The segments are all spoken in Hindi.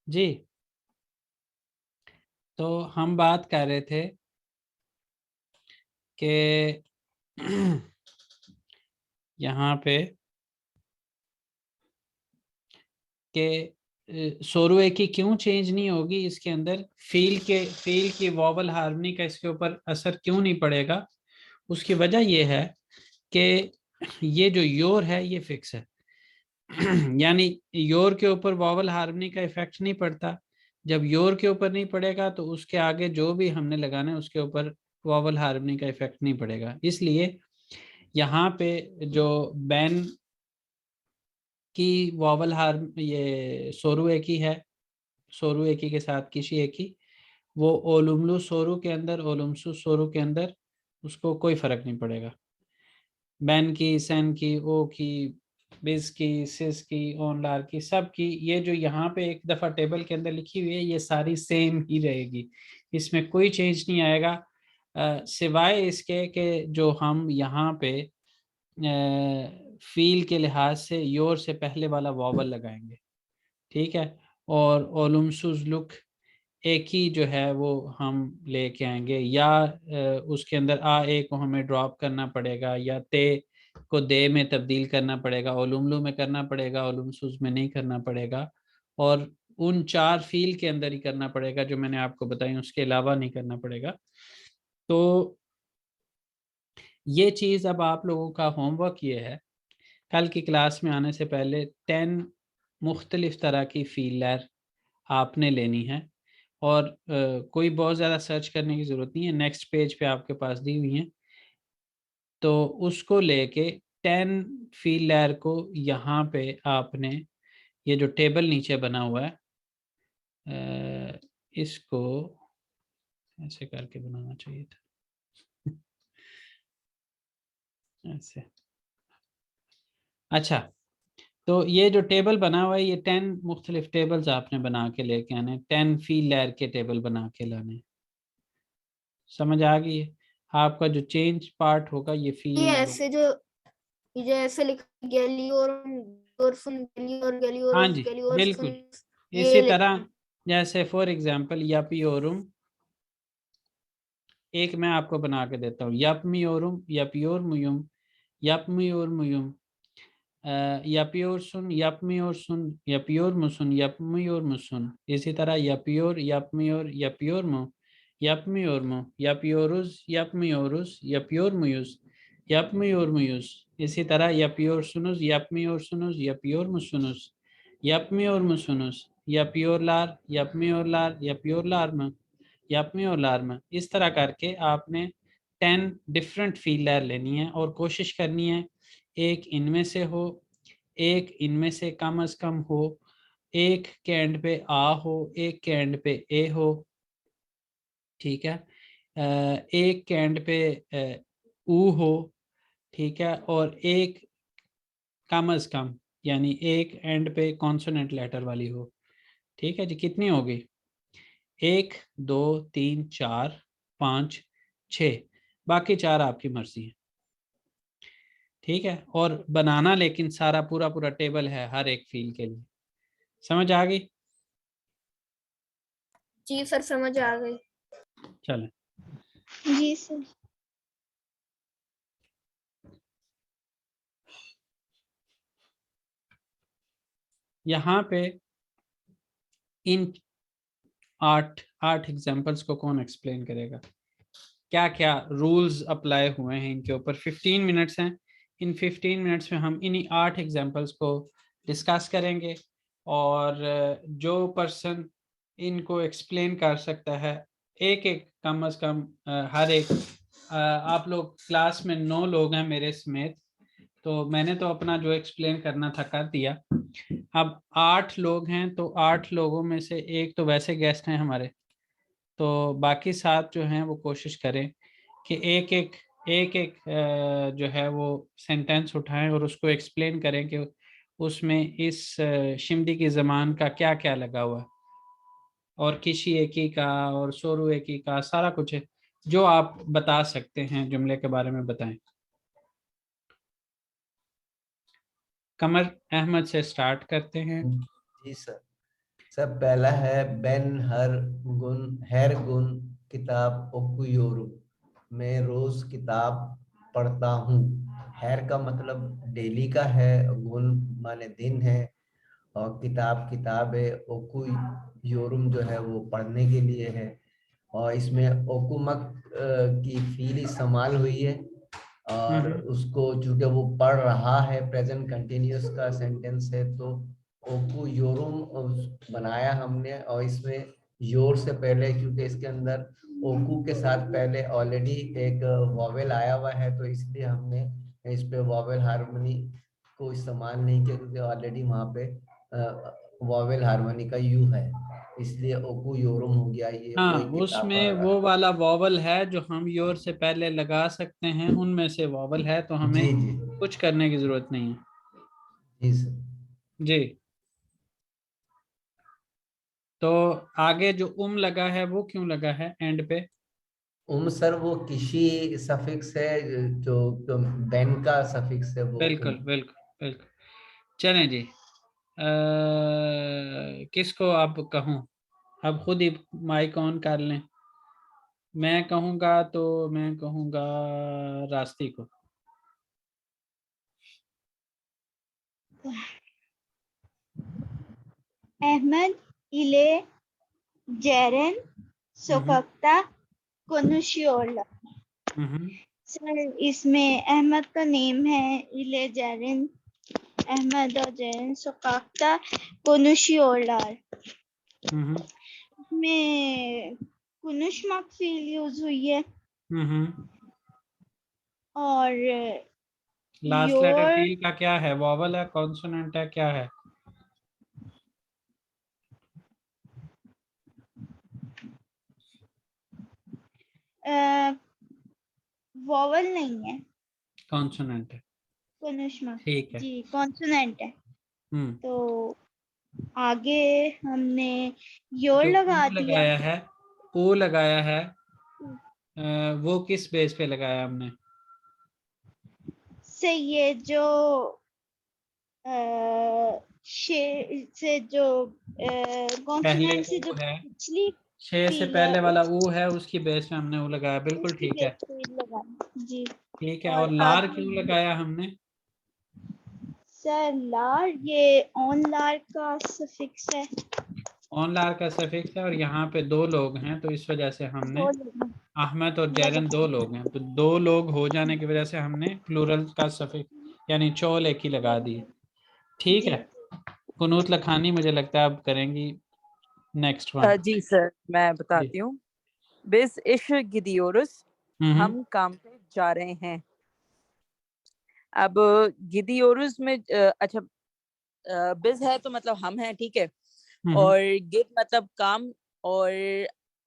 जी। तो हम बात कर रहे थे कि यहाँ पे कि सोरुए की क्यों चेंज नहीं होगी, इसके अंदर फील की वॉवल हार्मनी का इसके ऊपर असर क्यों नहीं पड़ेगा। उसकी वजह यह है कि ये जो योर है ये फिक्स है। यानी योर के ऊपर वॉवल हार्मनी का इफेक्ट नहीं पड़ता। जब योर के ऊपर नहीं पड़ेगा तो उसके आगे जो भी हमने लगाना है उसके ऊपर वॉवल हार्मनी का इफेक्ट नहीं पड़ेगा। इसलिए यहाँ पे जो बैन की वॉवल हार्म ये सोरू एकी है, सोरू एकी के साथ किसी एकी, वो ओलुमलू सोरू के अंदर, ओलुमसू सोरू के अंदर उसको कोई फर्क नहीं पड़ेगा। बैन की, सैन की, ओ की, बिज की, सिस की, ओनलार की, सब की, ये जो यहाँ पे एक दफ़ा टेबल के अंदर लिखी हुई है ये सारी सेम ही रहेगी, इसमें कोई चेंज नहीं आएगा। सिवाय इसके कि जो हम यहाँ पे फील के लिहाज से योर से पहले वाला वॉवल लगाएंगे। ठीक है। और ओलुमसुज लुक एक ही जो है वो हम लेके आएंगे, या उसके अंदर आ ए को हमें ड्रॉप करना पड़ेगा, या ते को दे में तब्दील करना पड़ेगा, ओलुमलू में करना पड़ेगा, ओलुमसुज में नहीं करना पड़ेगा। और उन 4 फील के अंदर ही करना पड़ेगा जो मैंने आपको बताई, उसके अलावा नहीं करना पड़ेगा। तो ये चीज़ अब आप लोगों का होमवर्क ये है, कल की क्लास में आने से पहले 10 मुख्तलिफ तरह की फीलर आपने लेनी है। और कोई बहुत ज़्यादा सर्च करने की ज़रूरत नहीं है, नेक्स्ट पेज पे आपके पास दी हुई है। तो उसको लेके 10 फील लेयर को यहाँ पे आपने, ये जो टेबल नीचे बना हुआ है इसको ऐसे करके बनाना चाहिए था। ऐसे। अच्छा, तो ये जो टेबल बना हुआ है ये 10 मुख्तलिफ टेबल्स आपने बना के लेके आने, 10 फील लेयर के टेबल बना के लाने। समझ आ गई है? आपका जो चेंज पार्ट होगा ये ये फील। ऐसे जो ये जो ऐसे लिखा गैलियोर और गैलियोर हाँ गैलियोरस जी, गैलियोरस, बिल्कुल। इसी ये तरह लिखना। जैसे फॉर एग्जांपल यापियोरुम, एक मैं आपको बना के देता हूँ, यापमियोरुम, यापियोरमुयुम, यापमियोरमुयुम, यापियोरसुन, यापमियोरसुन, यापियोरमुसुन, यापमियोरमुसुन। इसी तरह यापियोर, यापमियोर, यापियोरमु, यापमियोरमु, यापियोरुस, यापमियोरुस, यापियोरमुयुस, यापमियोरमुयुस। इसी तरह यापियोरसुनुस, यापमियोरसुनुस, यापियोरमुसुनुस, यापमियोरमुसुनुस, यापियोरलार, यापमियोरलार, यापियोरलार्म, यापमियोरलार्म। इस तरह करके आपने 10 डिफरेंट फीलर लेनी है और कोशिश करनी है एक इनमें से हो, एक इनमें से कम अज कम हो, एक के एंड पे आ हो, एक के एंड पे ए हो। ठीक है। एक के एंड पे ऊ हो। ठीक है। और एक कम अज कम, यानी एक एंड पे कॉन्सोनेंट लेटर वाली हो। ठीक है जी। कितनी होगी? 1, 2, 3, 4, 5, 6। बाकी 4 आपकी मर्जी है। ठीक है। और बनाना लेकिन सारा पूरा पूरा टेबल है हर एक फील के लिए। समझ आ गई? जी सर, समझ आ गई। चलें। जी सर। यहाँ पे इन 8 एग्जाम्पल्स को कौन एक्सप्लेन करेगा? क्या क्या रूल्स अप्लाई हुए हैं इनके ऊपर? 15 मिनट्स हैं। इन 15 मिनट्स में हम इन्हीं 8 एग्जाम्पल्स को डिस्कस करेंगे। और जो पर्सन इनको एक्सप्लेन कर सकता है, एक एक कम अज कम हर एक, आप लोग क्लास में 9 लोग हैं मेरे समेत, तो मैंने तो अपना जो एक्सप्लेन करना था कर दिया। अब 8 लोग हैं तो 8 लोगों में से एक तो वैसे गेस्ट हैं हमारे, तो बाकी 7 जो हैं वो कोशिश करें कि एक एक जो है वो सेंटेंस उठाएं और उसको एक्सप्लेन करें कि उसमें इस शिमडी की ज़बान का क्या क्या लगा हुआ है, और किसी एकी का और सोरू एकी का सारा कुछ है जो आप बता सकते हैं, जुमले के बारे में बताएं। कमर अहमद से स्टार्ट करते हैं। जी सर। सब पहला है बेन हर गुन हर गुन किताब ओकुयोरु, मैं रोज किताब पढ़ता हूँ। हर का मतलब डेली का है, गुन माने दिन है, और किताब किताब है, ओकु योरुम जो है वो पढ़ने के लिए है। और इसमें ओकुमक की फील इस्तेमाल हुई है, और उसको चूंकि वो पढ़ रहा है, प्रेजेंट कंटिन्यूअस का सेंटेंस है, तो ओकु योरुम बनाया हमने। और इसमें योर से पहले, क्योंकि इसके अंदर ओकू के साथ पहले ऑलरेडी एक वॉवेल आया हुआ है, तो इसलिए हमने इस पे वॉवेल हार्मनी को इस्तेमाल नहीं किया, क्योंकि ऑलरेडी वहाँ पे वॉवेल हार्मनी का यू है, इसलिए ओकू योरुम हो गया। ये हाँ, वही किताब पढ़ उसमें रहा वो है। वाला वॉवल है जो हम योर से पहले लगा सकते हैं, उनमें से वॉवल है, तो हमें जी जी कुछ करने की जरूरत नहीं है। जी सर। जी, तो आगे जो लगा है वो क्यों लगा है एंड पे? सर वो किसी सफिक्स है, जो बेन का सफिक्स है वो बिल्कुल बिल्कुल बिल्कुल। चलें जी, किसको अब कहूँ? अब खुद ही माइक ऑन कर लें। मैं कहूँगा तो मैं कहूँगा रास्ती को। Ahmed ile Ceren sokakta konuşuyorlar. Sir इसमें अहमद का नेम है, इले जेरिन, अहमद और जेरिन सोकाक्ता कोनुशियोलार में कुनुश मकफील यूज हुई है, और लास्ट लेटर योर टी का क्या है? वॉवल है, कॉन्सोनेंट है, क्या है? वॉवल नहीं है, कॉन्सोनेंट है। कुनुश ठीक है। जी कॉन्सोनेंट है। तो आगे हमने योर जो लगा ओ दिया लगाया है, ओ लगाया है, वो किस बेस पे लगाया हमने? से ये जो शे से जो पहले कॉन्सोनेंट से जो ओ है, पिछली 6 से फील है पहले वाला ऊ है, उसकी बेस पे हमने वो लगाया। बिल्कुल उसकी ठीक है। बेस पे लगाना जी। ठीक है, और और लार आगे क्यों लगाया हमने? सर लार, ये ऑन लार का सफिक्स है। ऑन लार का सफिक्स है, और यहाँ पे 2 लोग हैं, तो इस वजह से हमने दो लोग अहमद और जैरन 2 लगा लोग हैं, तो 2 लोग हो जाने की वजह से हमने प्लूरल का सफिक्स यानी चौल एक ही लगा दी। ठीक जी। है। कुनूत लखानी मुझे लगता है अब करेंगी नेक्स्ट वन। जी सर, मैं जी। बताती हूँ। बिस इश गिदियोरस, हम काम पे जा रहे हैं। अब गिदियोरस में अच्छा, बिज है तो मतलब हम हैं, ठीक है। और गिद मतलब काम, और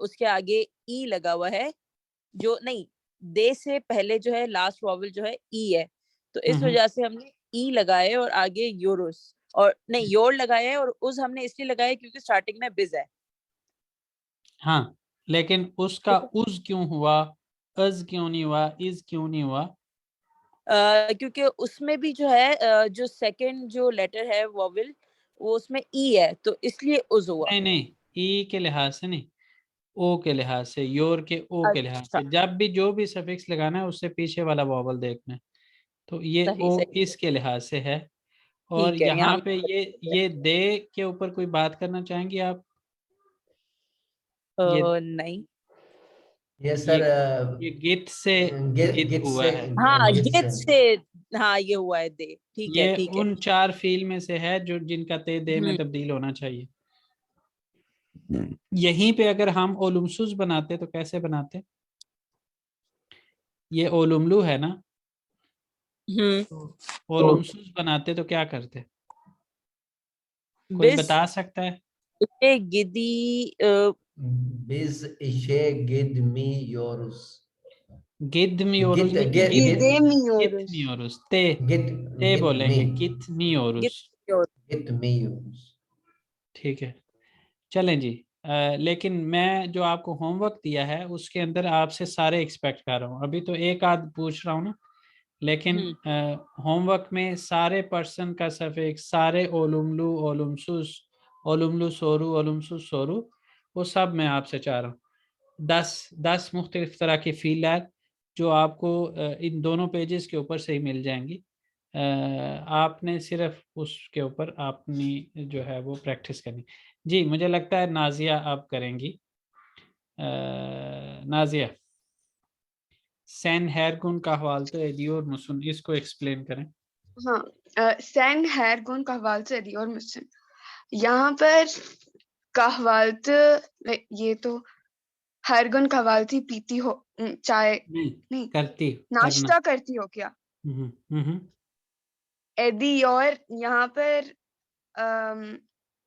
उसके आगे ई लगा हुआ है, जो नहीं, दे से पहले जो है लास्ट वॉवल जो है ई है, तो इस वजह से हमने ई लगाए और आगे यूरोस, और नहीं योर लगाया है, और उस हमने इसलिए लगाया क्योंकि स्टार्टिंग में बिज है। हाँ, लेकिन उसका उज क्यों हुआ, अज क्यों नहीं हुआ, इज क्यों नहीं हुआ? क्योंकि उसमें भी जो है जो सेकंड जो लेटर है वॉवल, वो उसमें ई है, तो इसलिए उज हुआ। नहीं नहीं, ई के लिहाज से नहीं, ओ के लिहाज से, योर के ओ के लिहाज अच्छा, से। जब भी जो भी सफिक्स लगाना है उससे पीछे वाला वॉवल देखना है। तो ये सही ओ सही, इसके लिहाज से है। और ठीक है, यहाँ यहाँ पे भी ये दे के ऊपर कोई बात करना चाहेंगे आप? ये नहीं। ये ये सर ये गित से गित गिट हुआ से है। हाँ, गिट ये से से, हाँ ये हुआ है दे, ठीक है ये ठीक है। उन 4 फील में से है जो जिनका ते दे में तब्दील होना चाहिए। यहीं पे अगर हम ओलुमसुस बनाते तो कैसे बनाते? ये ओलुमलू है ना, तो ओलुमसुस बनाते तो क्या करते? कोई बिस बता सकता है? इसे गिदी बिज इशे गिद मी योरुस, गिद मियोरुस गिट नहीं, गिट गिद गिट गित मियोरुस, ते गिट ते गिट मी बोलेंगे, गित मियोरुस। गिट मी योरुस। ठीक है। चलें जी। लेकिन मैं जो आपको होमवर्क दिया है उसके अंदर आपसे सारे एक्सपेक्ट कर रहा हूँ। अभी तो एक आध पूछ रहा हूँ ना, लेकिन होमवर्क में सारे पर्सन का सफिक्स, सारे ओलुमलू ओलुमसुस ओलुमलु सोरू, ओलुमसु सोरू, वो सब मैं आपसे चाह रहा हूँ। 10 मुख्तलिफ तरह की फीलात जो आपको इन दोनों पेजेस के ऊपर से ही मिल जाएंगी। आपने सिर्फ उसके ऊपर आपने जो है वो प्रैक्टिस करनी। जी मुझे लगता है नाजिया आप करेंगी। नाजिया, सैन हैरगुन का हवाल तो एदियोर मुसन, इसको एक्सप्लेन करें। हाँ, सैन हैरगुन कहवालत एदियोर मुसन, यहाँ पर कहवालत, ये तो हैरगुन कहवालती पीती हो चाय, नहीं करती, नाश्ता करती हो क्या? एदियोर यहाँ पर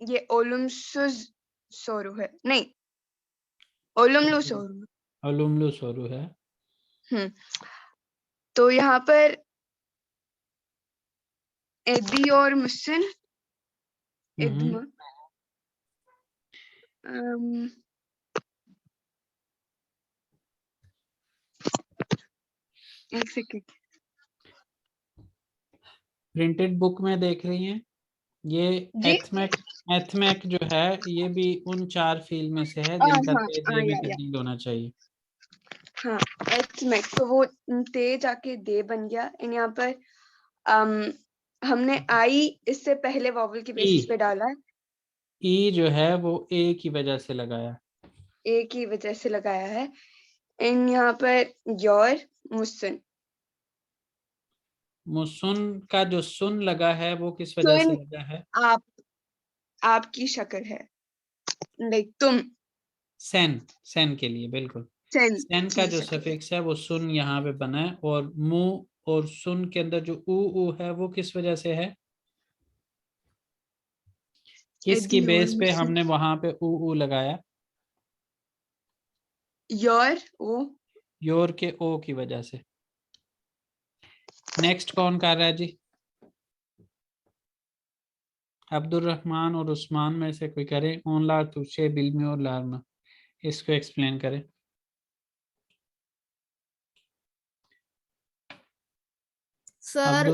ये ओलुमसुज सोरू है, नहीं ओलुमलु सोरू, ओलुमलु सोरू है। तो यहाँ पर एदियोर मुसन, इद्म, एक सेकंड, प्रिंटेड बुक में देख रही हैं, ये एथमेक जो है ये भी उन 4 फील्ड में से है जिनका ते में तब्दील होना चाहिए। हाँ, एथमेक, तो वो ते जाके दे बन गया। इन यहाँ पर हमने आई इससे पहले वॉवल के बेसिस पे डाला है। ई जो है वो ए की वजह से लगाया, ए की वजह से लगाया है। इन यहाँ पर योर मुसन, मुसन का जो सुन लगा है वो किस वजह से लगा है? आपकी शक्ल है, लाइक तुम, सेन के लिए बिल्कुल। सेन का जो सफिक्स है वो सुन यहाँ पे बना है, और मुंह और सुन के अंदर जो ऊ है वो किस वजह से है? किसकी बेस पे हमने वहां पे ऊ लगाया? योर के ओ की वजह से। नेक्स्ट कौन कर रहा है जी? अब्दुल रहमान और उस्मान में से कोई करे। ओन लार तुशे बिल्मी और लारना, इसको एक्सप्लेन करें। सर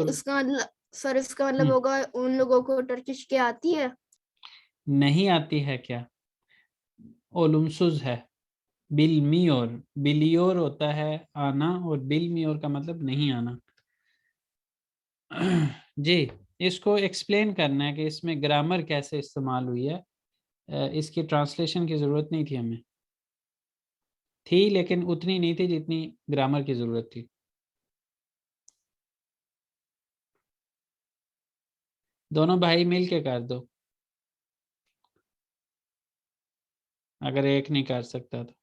इसका मतलब होगा उन लोगों को टर्किश के आती है? नहीं आती है क्या? ओलुमसुज है। बिलमियोर, बिलियोर होता है आना, और बिलमियोर का मतलब नहीं आना। जी इसको एक्सप्लेन करना है कि इसमें ग्रामर कैसे इस्तेमाल हुई है। इसकी ट्रांसलेशन की ज़रूरत नहीं थी हमें, थी लेकिन उतनी नहीं थी जितनी ग्रामर की ज़रूरत थी। दोनों भाई मिल के कर दो, अगर एक नहीं कर सकता तो।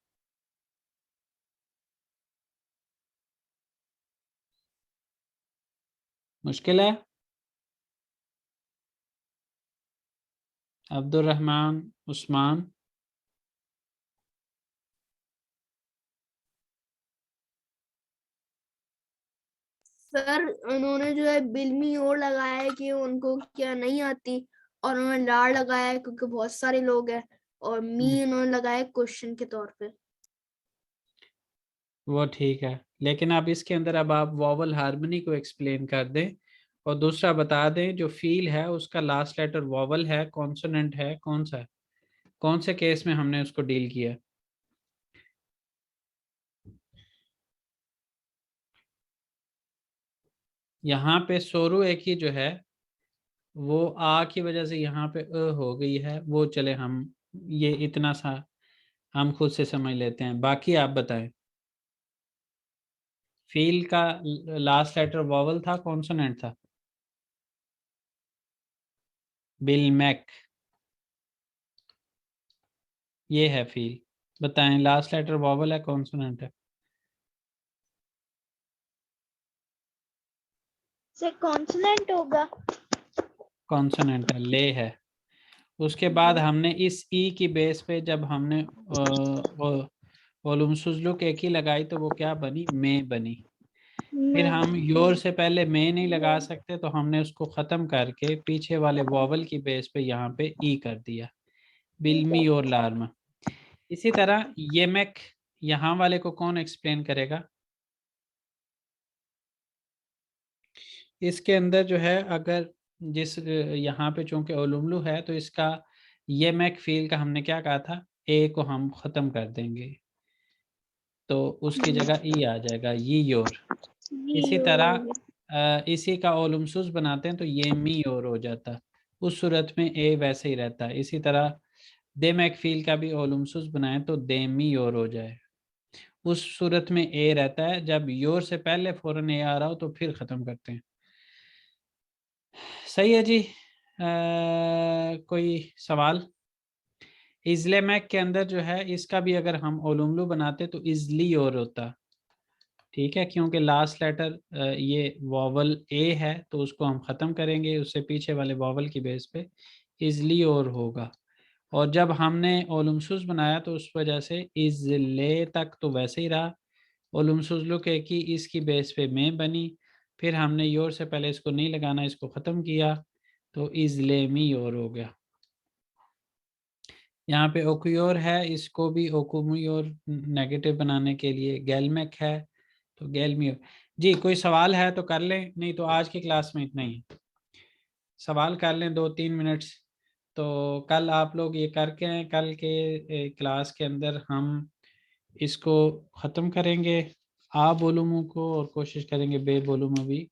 मुश्किल है? अब्दुल रहमान, उस्मान, सर उन्होंने जो है बिल्मी और लगाया है कि उनको क्या नहीं आती, और उन्होंने लाड़ लगाया है क्योंकि बहुत सारे लोग हैं, और मी उन्होंने लगाया क्वेश्चन के तौर पे। वो ठीक है, लेकिन आप इसके अंदर अब आप वॉवल हार्मनी को एक्सप्लेन कर दें, और दूसरा बता दें जो फील है उसका लास्ट लेटर वॉवल है, कॉन्सोनेंट है, कौन सा है, कौन से केस में हमने उसको डील किया। यहाँ पे सोरू एक ही जो है वो आ की वजह से यहाँ पे हो गई है, वो चले हम ये इतना सा हम खुद से समझ लेते हैं। बाकी आप बताएं, फील का लास्ट लेटर वॉवल था, कॉन्सोनेंट था? बिलमैक, ये है फील। बताएं लास्ट लेटर वॉवल है, कॉन्सोनेंट है? सर कॉन्सोनेंट होगा। कॉन्सोनेंट है, ले है। उसके बाद हमने इस ई की बेस पे जब हमने ओलुमसुजलुक एक ही लगाई तो वो क्या बनी? मे बनी। फिर हम योर से पहले मे नहीं लगा सकते तो हमने उसको ख़त्म करके पीछे वाले वॉवल की बेस पे यहाँ पे ई कर दिया, बिल्मी और लार्मा। इसी तरह येमेक, यहाँ वाले को कौन एक्सप्लेन करेगा? इसके अंदर जो है अगर जिस यहाँ पे चूंकि ओलुमलु है तो इसका ये मैक फील का हमने क्या कहा था, ए को हम ख़त्म कर देंगे तो उसकी जगह ई आ जाएगा, ये योर। इसी तरह इसी का ओलुमसुस बनाते हैं तो ये मी और हो जाता, उस सूरत में ए वैसे ही रहता है। इसी तरह दे मैकफील का भी ओलुमसुस बनाएं तो दे मी और हो जाए, उस सूरत में ए रहता है। जब योर से पहले फौरन ए आ रहा हो तो फिर ख़त्म करते हैं। सही है जी। कोई सवाल? इजले मैक के अंदर जो है इसका भी अगर हम ओलुमलू बनाते तो इजली और होता, ठीक है, क्योंकि लास्ट लेटर ये वॉवल ए है तो उसको हम ख़त्म करेंगे, उससे पीछे वाले वॉवल की बेस पे इजली और होगा। और जब हमने ओलुमसुस बनाया तो उस वजह से इजले तक तो वैसे ही रहा, ओलुमसुसलू के की इसकी बेस पे में बनी, फिर हमने योर से पहले इसको नहीं लगाना, इसको ख़त्म किया तो इजलेमी और हो गया। यहाँ पे ओकुयोर है, इसको भी ओकुमुयोर नेगेटिव बनाने के लिए गैलमेक है तो गैलमियोर। जी कोई सवाल है तो कर लें, नहीं तो आज की क्लास में इतना ही। सवाल कर लें 2-3 मिनट्स, तो कल आप लोग ये करके कल के क्लास के अंदर हम इसको ख़त्म करेंगे आ बोलूमों को, और कोशिश करेंगे बे बोलूमों भी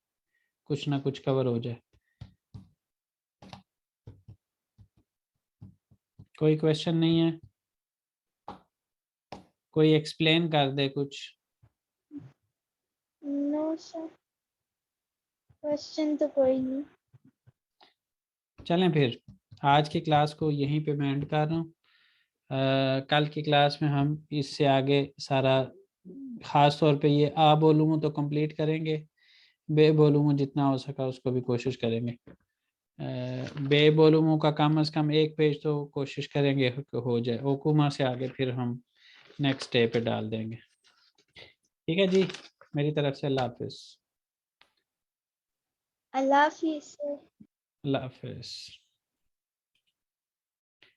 कुछ ना कुछ कवर हो जाए। कोई क्वेश्चन नहीं है? कोई एक्सप्लेन कर दे कुछ? नो सर, क्वेश्चन तो कोई नहीं। चलें फिर आज की क्लास को यहीं पे मैं एंड कर रहा हूँ। कल की क्लास में हम इससे आगे सारा, ख़ास तौर पे ये आ बोलूँ तो कंप्लीट करेंगे, बे बोलूँ जितना हो सका उसको भी कोशिश करेंगे। बे बोलूँ का कम से कम एक पेज तो कोशिश करेंगे हो जाए, ओकुमा से आगे फिर हम नेक्स्ट डे पे डाल देंगे। ठीक है जी, मेरी तरफ से अल्लाह हाफिज़। अल्लाह हाफिज़ सर। अल्लाह हाफिज़।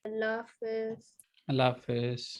अल्लाह हाफिज़। अल्लाह हाफिज़।